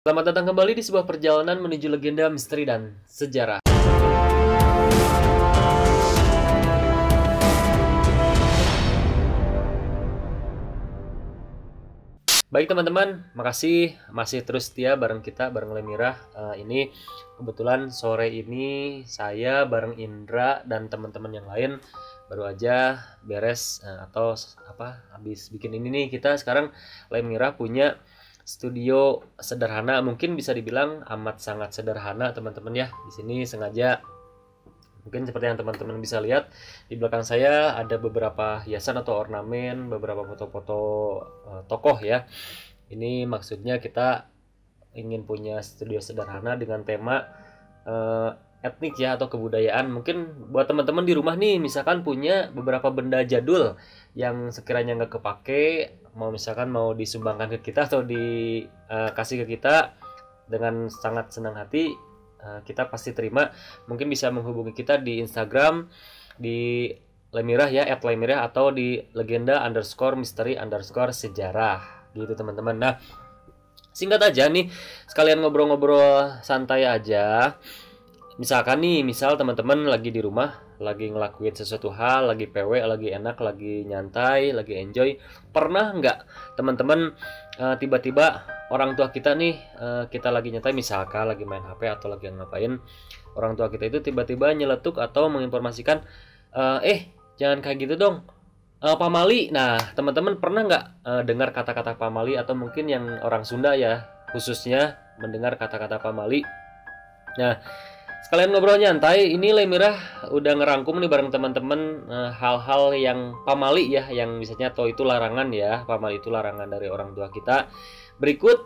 Selamat datang kembali di sebuah perjalanan menuju legenda, misteri, dan sejarah. Baik teman-teman, makasih masih terus setia bareng kita, bareng Lemirah. Ini kebetulan sore ini saya bareng Indra dan teman-teman yang lain baru aja beres atau habis bikin ini nih. Kita sekarang Lemirah punya studio sederhana, mungkin bisa dibilang amat sangat sederhana teman-teman ya. Di sini sengaja mungkin seperti yang teman-teman bisa lihat di belakang saya ada beberapa hiasan atau ornamen, beberapa foto-foto tokoh ya. Ini maksudnya kita ingin punya studio sederhana dengan tema etnik ya atau kebudayaan. Mungkin buat teman-teman di rumah nih misalkan punya beberapa benda jadul yang sekiranya nggak kepake, misalkan mau disumbangkan ke kita atau dikasih ke kita, dengan sangat senang hati kita pasti terima. Mungkin bisa menghubungi kita di Instagram di Lemirah ya, @lemirah, atau di legenda_misteri_sejarah gitu teman-teman. Nah, singkat aja nih, sekalian ngobrol-ngobrol santai aja. Misalkan nih, misal teman-teman lagi di rumah, lagi ngelakuin sesuatu hal, lagi PW, lagi enak, lagi nyantai, lagi enjoy. Pernah nggak teman-teman tiba-tiba orang tua kita nih, kita lagi nyantai, misalkan lagi main HP atau lagi ngapain, orang tua kita itu tiba-tiba nyeletuk atau menginformasikan, jangan kayak gitu dong, pamali. Nah, teman-teman pernah nggak dengar kata-kata pamali, atau mungkin yang orang Sunda ya khususnya mendengar kata-kata pamali. Nah, sekalian ngobrol nyantai, ini Lemirah udah ngerangkum nih bareng teman-teman hal-hal yang pamali ya, yang misalnya atau itu larangan ya, pamali itu larangan dari orang tua kita. Berikut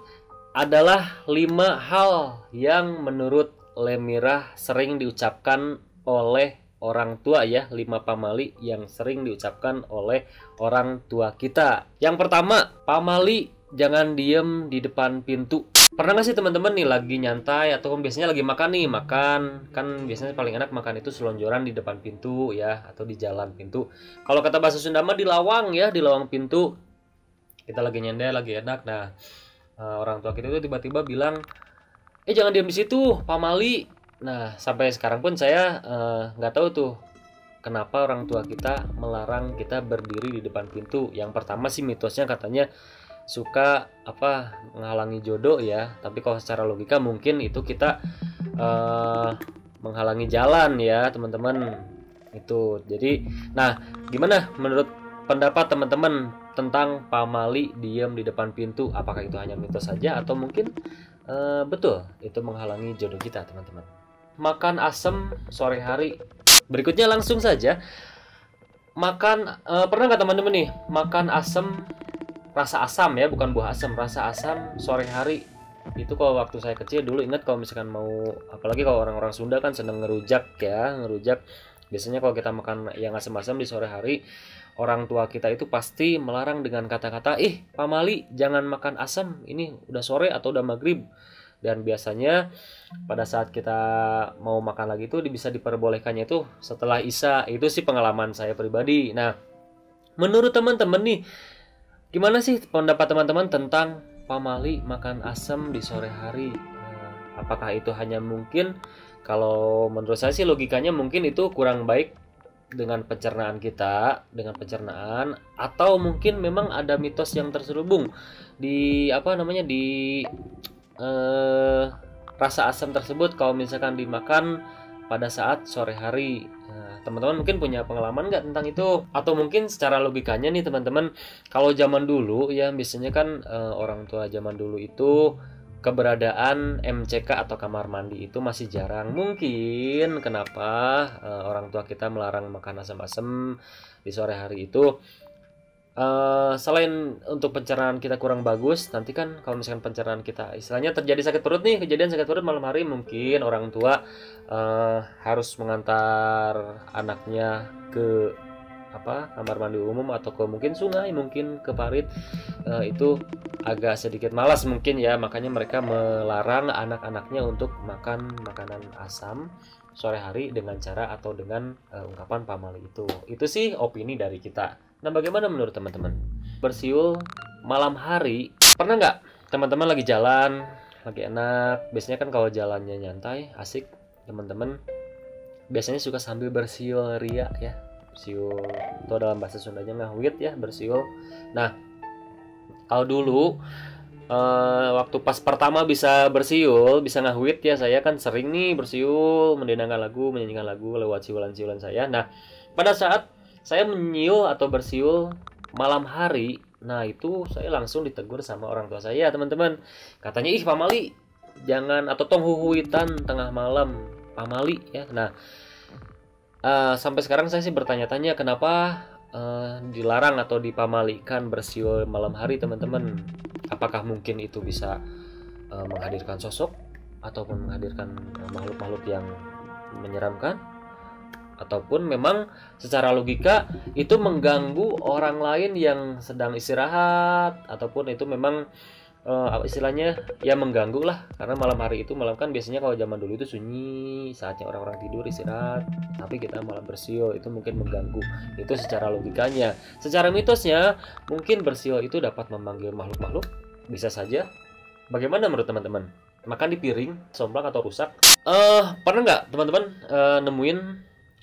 adalah 5 hal yang menurut Lemirah sering diucapkan oleh orang tua ya, 5 pamali yang sering diucapkan oleh orang tua kita. Yang pertama, pamali jangan diem di depan pintu. Pernah nggak sih teman-teman nih lagi nyantai atau biasanya lagi makan nih, makan kan biasanya paling enak makan itu selonjoran di depan pintu ya, atau di jalan pintu. Kalau kata bahasa Sunda mah di lawang ya, di lawang pintu. Kita lagi nyendel, lagi enak. Nah, orang tua kita itu tiba-tiba bilang, jangan diam di situ, pamali. Nah, sampai sekarang pun saya nggak tahu tuh kenapa orang tua kita melarang kita berdiri di depan pintu. Yang pertama sih mitosnya katanya suka menghalangi jodoh ya, tapi kalau secara logika mungkin itu kita menghalangi jalan ya teman-teman itu. Jadi nah, gimana menurut pendapat teman-teman tentang pamali diam di depan pintu? Apakah itu hanya mitos saja atau mungkin betul itu menghalangi jodoh kita teman-teman? Makan asam sore hari. Berikutnya langsung saja, pernah nggak teman-teman nih makan asam, rasa asam ya, bukan buah asam, rasa asam sore hari? Itu kalau waktu saya kecil dulu ingat, kalau misalkan mau, apalagi kalau orang-orang Sunda kan seneng ngerujak ya, ngerujak. Biasanya kalau kita makan yang asam-asam di sore hari, orang tua kita itu pasti melarang dengan kata-kata, pamali jangan makan asam, ini udah sore atau udah maghrib. Dan biasanya pada saat kita mau makan lagi itu bisa diperbolehkannya itu setelah Isya. Itu sih pengalaman saya pribadi. Nah, menurut teman-teman nih, gimana sih pendapat teman-teman tentang pamali makan asam di sore hari? Apakah itu hanya mungkin, kalau menurut saya sih logikanya mungkin itu kurang baik dengan pencernaan kita, dengan pencernaan, atau mungkin memang ada mitos yang terselubung di rasa asam tersebut kalau misalkan dimakan pada saat sore hari. Teman-teman mungkin punya pengalaman nggak tentang itu? Atau mungkin secara logikanya nih teman-teman, kalau zaman dulu ya biasanya kan orang tua zaman dulu itu keberadaan MCK atau kamar mandi itu masih jarang. Mungkin kenapa orang tua kita melarang makan asam-asam di sore hari itu, selain untuk pencernaan kita kurang bagus, nanti kan kalau misalkan pencernaan kita istilahnya terjadi sakit perut nih, kejadian sakit perut malam hari, mungkin orang tua harus mengantar anaknya ke kamar mandi umum atau ke mungkin sungai, mungkin ke parit, itu agak sedikit malas mungkin ya, makanya mereka melarang anak-anaknya untuk makan makanan asam sore hari dengan cara atau dengan ungkapan pamali itu. Itu sih opini dari kita. Nah, bagaimana menurut teman-teman? Bersiul malam hari, pernah nggak teman-teman lagi jalan lagi enak. Biasanya kan kalau jalannya nyantai, asik, teman-teman biasanya suka sambil bersiul ria ya. Bersiul itu dalam bahasa Sundanya ngahwit ya, bersiul. Nah, kalau dulu waktu pas pertama bisa bersiul, bisa ngahwit ya, saya kan sering nih bersiul, mendengarkan lagu, menyanyikan lagu lewat siulan-siulan saya. Nah, pada saat saya menyiul atau bersiul malam hari, nah itu saya langsung ditegur sama orang tua saya, teman-teman. Katanya, ih pamali, jangan atau tong huhuitan tengah malam, pamali ya. Nah, sampai sekarang saya sih bertanya-tanya kenapa dilarang atau dipamalikan bersiul malam hari, teman-teman. Apakah mungkin itu bisa menghadirkan sosok ataupun menghadirkan makhluk-makhluk yang menyeramkan, ataupun memang secara logika itu mengganggu orang lain yang sedang istirahat, ataupun itu memang istilahnya ya mengganggu lah, karena malam hari itu, malam kan biasanya kalau zaman dulu itu sunyi, saatnya orang-orang tidur istirahat, tapi kita malam bersiul, itu mungkin mengganggu. Itu secara logikanya. Secara mitosnya mungkin bersiul itu dapat memanggil makhluk-makhluk, bisa saja. Bagaimana menurut teman-teman? Makan di piring, somplak atau rusak? Pernah nggak teman-teman nemuin?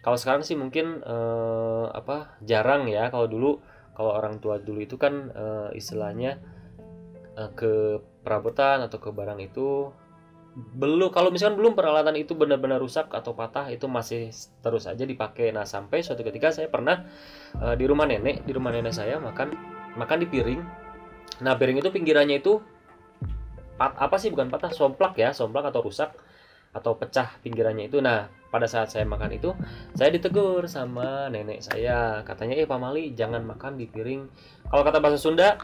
Kalau sekarang sih mungkin jarang ya. Kalau dulu, kalau orang tua dulu itu kan istilahnya ke perabotan atau ke barang itu belum, kalau misalkan belum peralatan itu benar-benar rusak atau patah, itu masih terus aja dipakai. Nah, sampai suatu ketika saya pernah di rumah nenek saya makan di piring. Nah, piring itu pinggirannya itu bukan patah, somplak ya, somplak atau rusak atau pecah pinggirannya itu. Nah, pada saat saya makan itu, saya ditegur sama nenek saya. Katanya, pamali, jangan makan di piring. Kalau kata bahasa Sunda,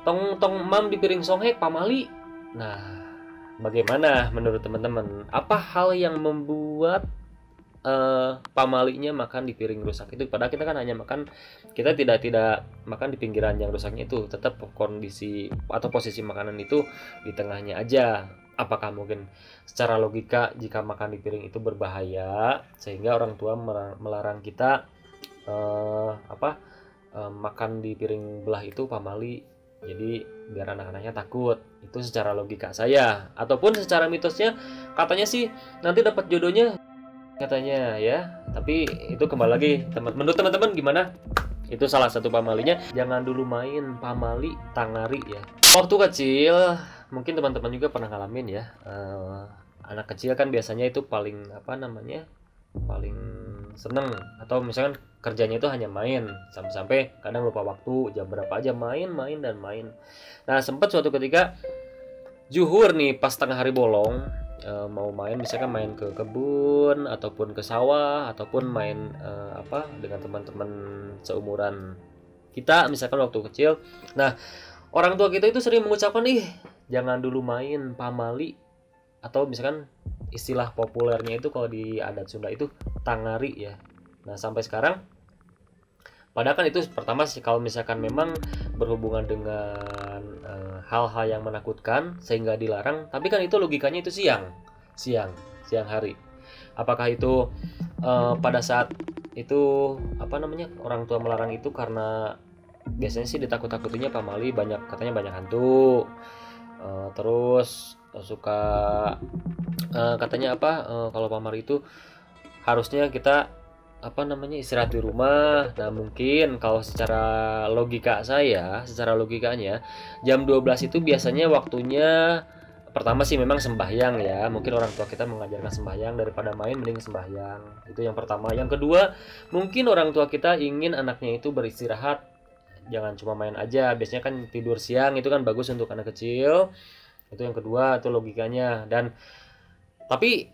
tong mam di piring songhek pamali. Nah, bagaimana menurut teman-teman? Apa hal yang membuat pamalinya makan di piring rusak itu? Padahal kita kan hanya makan, kita tidak makan di pinggiran yang rusaknya itu, tetap kondisi atau posisi makanan itu di tengahnya aja. Apakah mungkin secara logika jika makan di piring itu berbahaya sehingga orang tua melarang kita makan di piring belah itu pamali, jadi biar anak-anaknya takut. Itu secara logika saya. Ataupun secara mitosnya katanya sih nanti dapat jodohnya, katanya ya. Tapi itu kembali lagi, menurut teman-teman gimana? Itu salah satu pamalinya. Jangan dulu main pamali tangari ya. Waktu kecil mungkin teman-teman juga pernah ngalamin ya. Anak kecil kan biasanya itu paling paling seneng, atau misalkan kerjanya itu hanya main, sampai kadang lupa waktu, jam berapa aja main. Nah, sempat suatu ketika zuhur nih, pas tengah hari bolong, mau main, misalkan main ke kebun ataupun ke sawah, ataupun main dengan teman-teman seumuran kita misalkan waktu kecil. Nah, orang tua kita itu sering mengucapkan, jangan dulu main pamali, atau misalkan istilah populernya itu kalau di adat Sunda itu tangari ya. Nah, sampai sekarang, padahal kan itu pertama sih, kalau misalkan memang berhubungan dengan hal-hal yang menakutkan sehingga dilarang, tapi kan itu logikanya itu siang hari. Apakah itu pada saat itu orang tua melarang itu karena biasanya sih ditakut-takutinya pamali katanya banyak hantu, terus suka katanya kalau pamali itu harusnya kita istirahat di rumah. Nah, mungkin kalau secara logikanya jam 12 itu biasanya waktunya pertama sih memang sembahyang ya. Mungkin orang tua kita mengajarkan sembahyang, daripada main mending sembahyang. Itu yang pertama. Yang kedua, mungkin orang tua kita ingin anaknya itu beristirahat, jangan cuma main aja. Biasanya kan tidur siang itu kan bagus untuk anak kecil. Itu yang kedua, itu logikanya. Tapi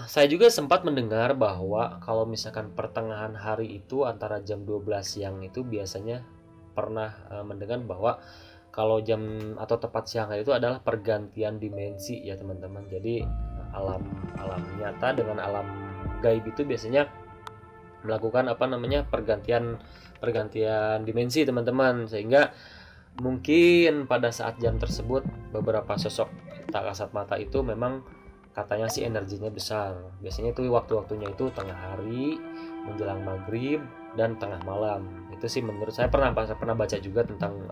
saya juga sempat mendengar bahwa kalau misalkan pertengahan hari itu antara jam 12 siang itu biasanya pernah mendengar bahwa kalau jam atau tepat siang hari itu adalah pergantian dimensi ya, teman-teman. Jadi alam nyata dengan alam gaib itu biasanya melakukan pergantian dimensi, teman-teman. Sehingga mungkin pada saat jam tersebut beberapa sosok tak kasat mata itu memang katanya sih energinya besar. Biasanya itu waktu-waktunya itu tengah hari, menjelang maghrib, dan tengah malam. Itu sih menurut saya pernah baca juga tentang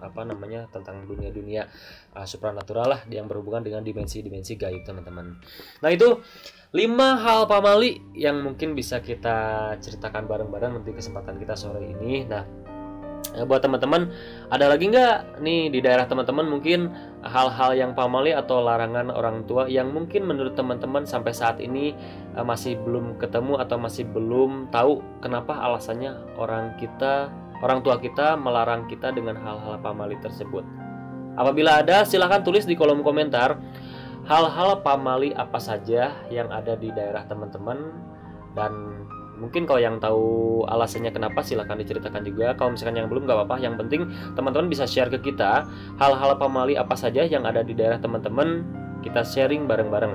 tentang dunia-dunia supranatural lah yang berhubungan dengan dimensi-dimensi gaib, teman-teman. Nah, itu 5 hal pamali yang mungkin bisa kita ceritakan bareng-bareng nanti kesempatan kita sore ini. Nah, buat teman-teman, ada lagi nggak nih di daerah teman-teman mungkin hal-hal yang pamali atau larangan orang tua yang mungkin menurut teman-teman sampai saat ini masih belum ketemu atau masih belum tahu kenapa alasannya orang tua kita melarang kita dengan hal-hal pamali tersebut. Apabila ada, silahkan tulis di kolom komentar hal-hal pamali apa saja yang ada di daerah teman-teman, dan mungkin kalau yang tahu alasannya kenapa silahkan diceritakan juga. Kalau misalkan yang belum, nggak apa-apa. Yang penting teman-teman bisa share ke kita hal-hal pamali apa saja yang ada di daerah teman-teman. Kita sharing bareng-bareng.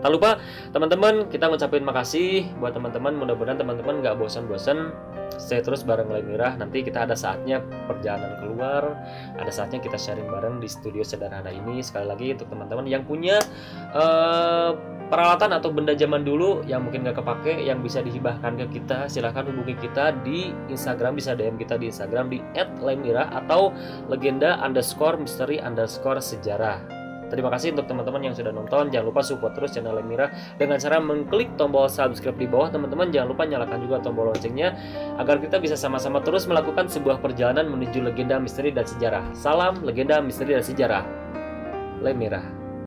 Tak lupa teman-teman, kita ngucapin makasih buat teman-teman. Mudah-mudahan teman-teman nggak bosan-bosan stay terus bareng Lemirah. Nanti kita ada saatnya perjalanan keluar, ada saatnya kita sharing bareng di studio sederhana ini. Sekali lagi untuk teman-teman yang punya peralatan atau benda zaman dulu yang mungkin nggak kepake, yang bisa dihibahkan ke kita, silahkan hubungi kita di Instagram. Bisa DM kita di Instagram di @lemirah atau legenda_misteri_sejarah. Terima kasih untuk teman-teman yang sudah nonton. Jangan lupa support terus channel Lemirah dengan cara mengklik tombol subscribe di bawah, teman-teman. Jangan lupa nyalakan juga tombol loncengnya agar kita bisa sama-sama terus melakukan sebuah perjalanan menuju legenda, misteri, dan sejarah. Salam legenda, misteri, dan sejarah. Lemirah.